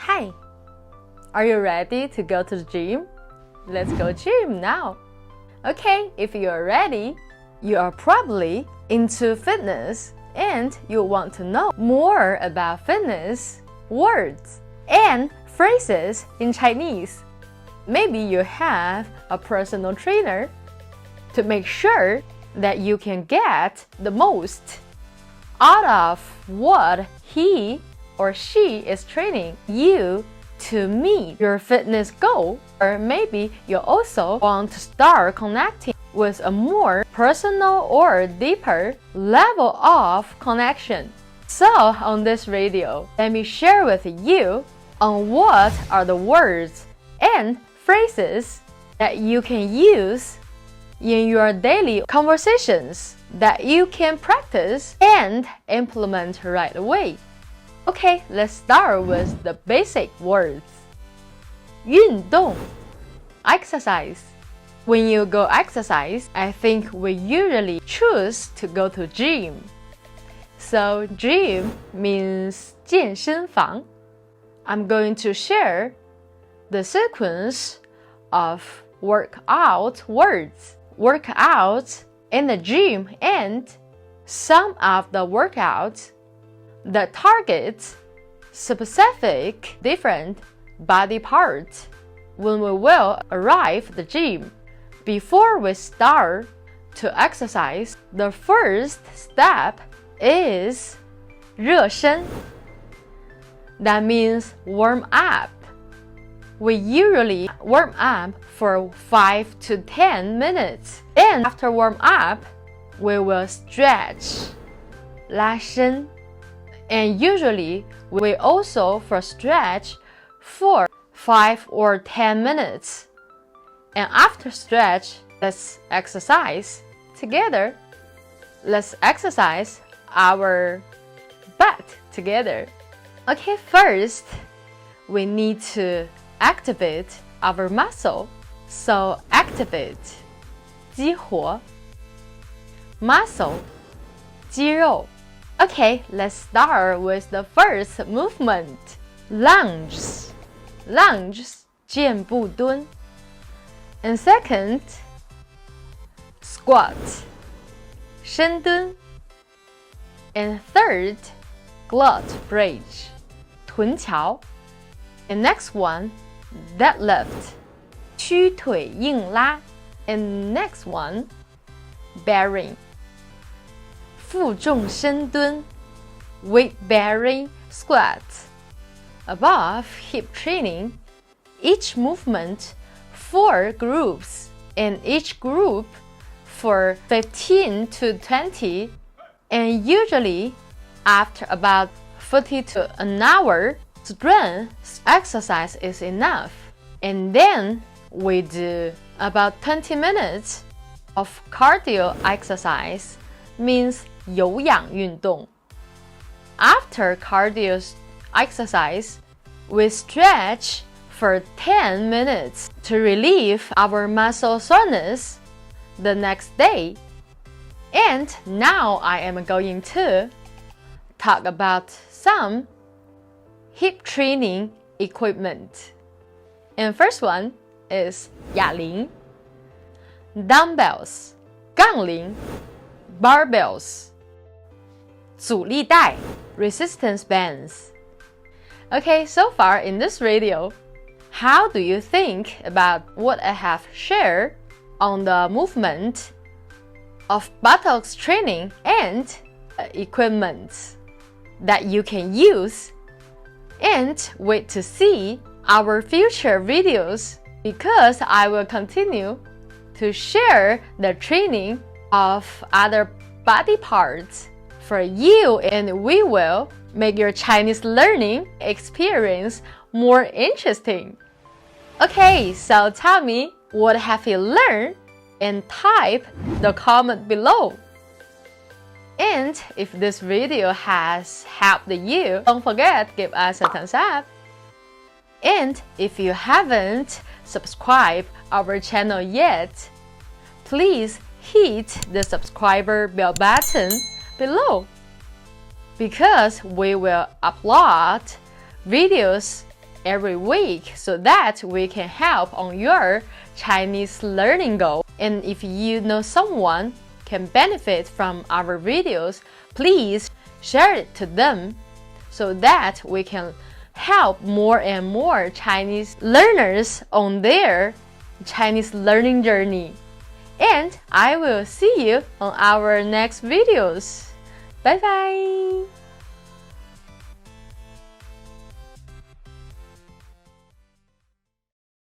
Hi, are you ready to go to the gym? Let's go gym now. Okay, if you are ready, you are probably into fitness and you want to know more about fitness, words, and phrases in Chinese. Maybe you have a personal trainer to make sure that you can get the most out of what he or she is training you to meet your fitness goal. Or maybe you also want to start connecting with a more personal or deeper level of connection. So on this video, let me share with you on what are the words and phrases that you can use in your daily conversations that you can practice and implement right away. Okay, let's start with the basic words. 运动 exercise. When you go exercise, I think we usually choose to go to gym. So gym means 健身房. I'm going to share the sequence of workout words. Workout in the gym and some of the workouts that target specific different body parts when we will arrive at the gym. Before we start to exercise, the first step is 热身. That means warm up. We usually warm up for 5 to 10 minutes. And after warm up, we will stretch, 拉伸. And usually, we also for stretch for 5 or 10 minutes. And after stretch, let's exercise together. Let's exercise our butt together. Okay, first, we need to activate our muscle. So activate, 激活 muscle, 肌肉. Okay, let's start with the first movement. Lunges. Lunges, 箭步蹲. And second, squat, 深蹲. And third, glute bridge, 臀桥. And next one, deadlift, 屈腿硬拉. And next one, bearing, 负重深蹲 weight bearing squat. Above hip training, each movement 4 groups, and each group for 15 to 20, and usually after about 40 to an hour, strength exercise is enough. And then we do about 20 minutes of cardio exercise, means 有氧运动. After cardio exercise, we stretch for 10 minutes to relieve our muscle soreness the next day. And now I am going to talk about some hip training equipment. And first one is 哑铃, dumbbells, 杠铃, barbells, 阻力带, resistance bands. Okay, so far in this video, how do you think about what I have shared on the movement of buttocks training and equipment that you can use? And wait to see our future videos because I will continue to share the training of other body parts for you, and we will make your Chinese learning experience more interesting. Okay, so tell me, what have you learned? And type the comment below. And if this video has helped you, don't forget, give us a thumbs up. And if you haven't subscribed our channel yet, please hit the subscriber bell button below, because we will upload videos every week so that we can help on your Chinese learning goal. And if you know someone can benefit from our videos, please share it to them so that we can help more and more Chinese learners on their Chinese learning journey. And I will see you on our next videos. Bye bye!